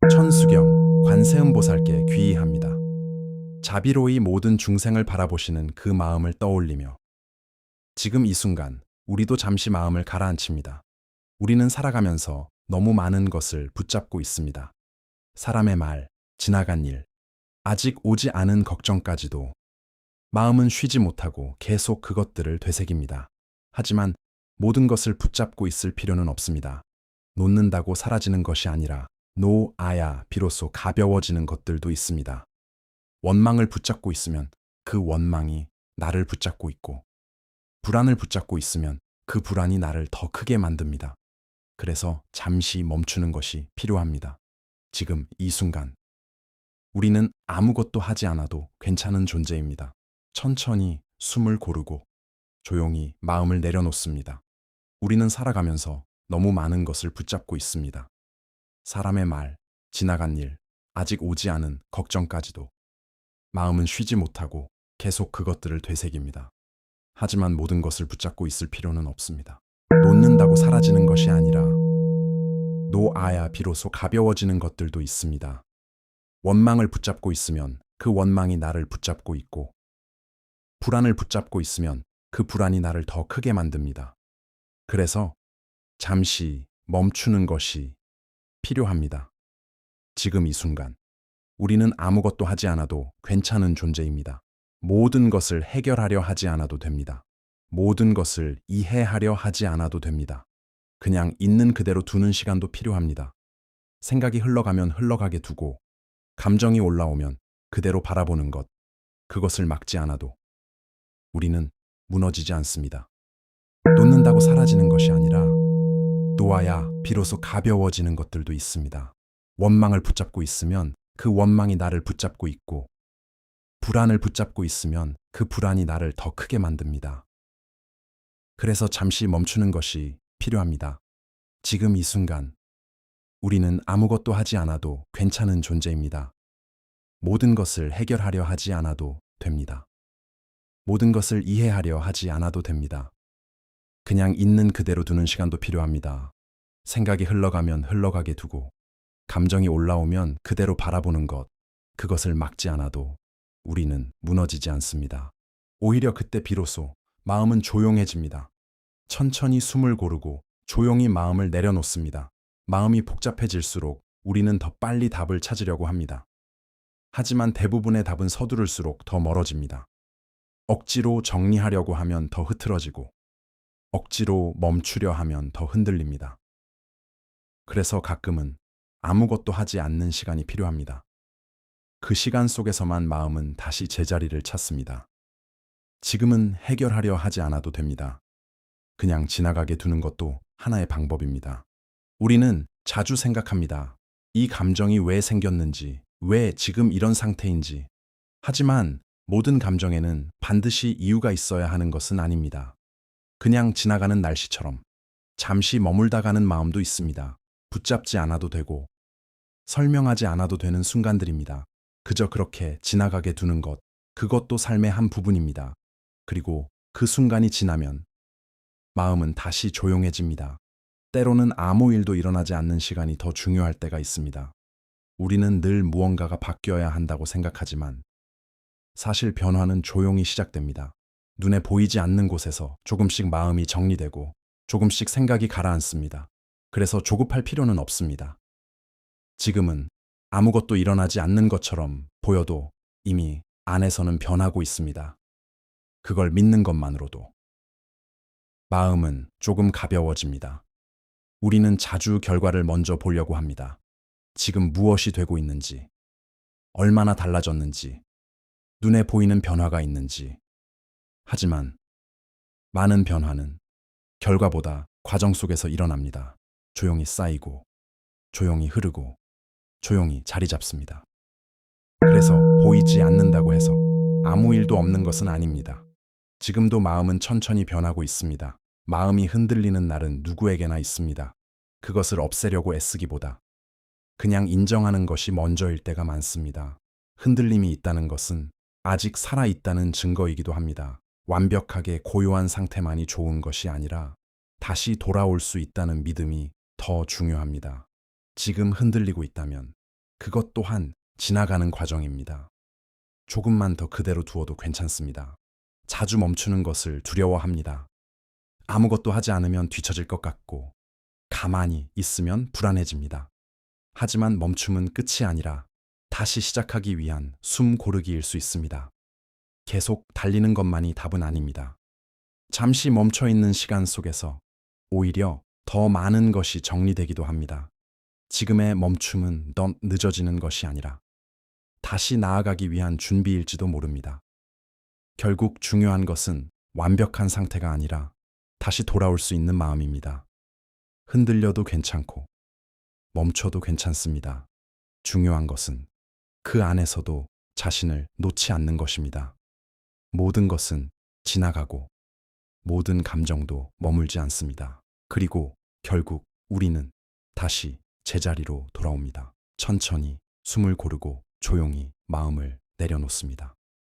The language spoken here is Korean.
천수경, 관세음보살께 귀의합니다. 자비로이 모든 중생을 바라보시는 그 마음을 떠올리며 지금 이 순간 우리도 잠시 마음을 가라앉힙니다. 우리는 살아가면서 너무 많은 것을 붙잡고 있습니다. 사람의 말, 지나간 일, 아직 오지 않은 걱정까지도. 마음은 쉬지 못하고 계속 그것들을 되새깁니다. 하지만 모든 것을 붙잡고 있을 필요는 없습니다. 놓는다고 사라지는 것이 아니라 놓아야 비로소 가벼워지는 것들도 있습니다. 원망을 붙잡고 있으면 그 원망이 나를 붙잡고 있고, 불안을 붙잡고 있으면 그 불안이 나를 더 크게 만듭니다. 그래서 잠시 멈추는 것이 필요합니다. 지금 이 순간. 우리는 아무것도 하지 않아도 괜찮은 존재입니다. 천천히 숨을 고르고 조용히 마음을 내려놓습니다. 우리는 살아가면서 너무 많은 것을 붙잡고 있습니다. 사람의 말, 지나간 일, 아직 오지 않은 걱정까지도. 마음은 쉬지 못하고 계속 그것들을 되새깁니다. 하지만 모든 것을 붙잡고 있을 필요는 없습니다. 놓는다고 사라지는 것이 아니라 놓아야 비로소 가벼워지는 것들도 있습니다. 원망을 붙잡고 있으면 그 원망이 나를 붙잡고 있고, 불안을 붙잡고 있으면 그 불안이 나를 더 크게 만듭니다. 그래서 잠시 멈추는 것이 필요합니다. 지금 이 순간, 우리는 아무것도 하지 않아도 괜찮은 존재입니다. 모든 것을 해결하려 하지 않아도 됩니다. 모든 것을 이해하려 하지 않아도 됩니다. 그냥 있는 그대로 두는 시간도 필요합니다. 생각이 흘러가면 흘러가게 두고, 감정이 올라오면 그대로 바라보는 것, 그것을 막지 않아도 우리는 무너지지 않습니다. 놓는다고 사라지는 것이 아니라 놓아야 비로소 가벼워지는 것들도 있습니다. 원망을 붙잡고 있으면 그 원망이 나를 붙잡고 있고, 불안을 붙잡고 있으면 그 불안이 나를 더 크게 만듭니다. 그래서 잠시 멈추는 것이 필요합니다. 지금 이 순간, 우리는 아무것도 하지 않아도 괜찮은 존재입니다. 모든 것을 해결하려 하지 않아도 됩니다. 모든 것을 이해하려 하지 않아도 됩니다. 그냥 있는 그대로 두는 시간도 필요합니다. 생각이 흘러가면 흘러가게 두고, 감정이 올라오면 그대로 바라보는 것, 그것을 막지 않아도 우리는 무너지지 않습니다. 오히려 그때 비로소 마음은 조용해집니다. 천천히 숨을 고르고 조용히 마음을 내려놓습니다. 마음이 복잡해질수록 우리는 더 빨리 답을 찾으려고 합니다. 하지만 대부분의 답은 서두를수록 더 멀어집니다. 억지로 정리하려고 하면 더 흐트러지고, 억지로 멈추려 하면 더 흔들립니다. 그래서 가끔은 아무것도 하지 않는 시간이 필요합니다. 그 시간 속에서만 마음은 다시 제자리를 찾습니다. 지금은 해결하려 하지 않아도 됩니다. 그냥 지나가게 두는 것도 하나의 방법입니다. 우리는 자주 생각합니다. 이 감정이 왜 생겼는지, 왜 지금 이런 상태인지. 하지만 모든 감정에는 반드시 이유가 있어야 하는 것은 아닙니다. 그냥 지나가는 날씨처럼 잠시 머물다 가는 마음도 있습니다. 붙잡지 않아도 되고, 설명하지 않아도 되는 순간들입니다. 그저 그렇게 지나가게 두는 것, 그것도 삶의 한 부분입니다. 그리고 그 순간이 지나면 마음은 다시 조용해집니다. 때로는 아무 일도 일어나지 않는 시간이 더 중요할 때가 있습니다. 우리는 늘 무언가가 바뀌어야 한다고 생각하지만 사실 변화는 조용히 시작됩니다. 눈에 보이지 않는 곳에서 조금씩 마음이 정리되고 조금씩 생각이 가라앉습니다. 그래서 조급할 필요는 없습니다. 지금은 아무것도 일어나지 않는 것처럼 보여도 이미 안에서는 변하고 있습니다. 그걸 믿는 것만으로도 마음은 조금 가벼워집니다. 우리는 자주 결과를 먼저 보려고 합니다. 지금 무엇이 되고 있는지, 얼마나 달라졌는지, 눈에 보이는 변화가 있는지. 하지만 많은 변화는 결과보다 과정 속에서 일어납니다. 조용히 쌓이고, 조용히 흐르고, 조용히 자리 잡습니다. 그래서 보이지 않는다고 해서 아무 일도 없는 것은 아닙니다. 지금도 마음은 천천히 변하고 있습니다. 마음이 흔들리는 날은 누구에게나 있습니다. 그것을 없애려고 애쓰기보다 그냥 인정하는 것이 먼저일 때가 많습니다. 흔들림이 있다는 것은 아직 살아있다는 증거이기도 합니다. 완벽하게 고요한 상태만이 좋은 것이 아니라 다시 돌아올 수 있다는 믿음이 더 중요합니다. 지금 흔들리고 있다면 그것 또한 지나가는 과정입니다. 조금만 더 그대로 두어도 괜찮습니다. 자주 멈추는 것을 두려워합니다. 아무것도 하지 않으면 뒤처질 것 같고, 가만히 있으면 불안해집니다. 하지만 멈춤은 끝이 아니라 다시 시작하기 위한 숨 고르기일 수 있습니다. 계속 달리는 것만이 답은 아닙니다. 잠시 멈춰 있는 시간 속에서 오히려 더 많은 것이 정리되기도 합니다. 지금의 멈춤은 더 늦어지는 것이 아니라 다시 나아가기 위한 준비일지도 모릅니다. 결국 중요한 것은 완벽한 상태가 아니라 다시 돌아올 수 있는 마음입니다. 흔들려도 괜찮고 멈춰도 괜찮습니다. 중요한 것은 그 안에서도 자신을 놓지 않는 것입니다. 모든 것은 지나가고 모든 감정도 머물지 않습니다. 그리고 결국 우리는 다시 제자리로 돌아옵니다. 천천히 숨을 고르고 조용히 마음을 내려놓습니다.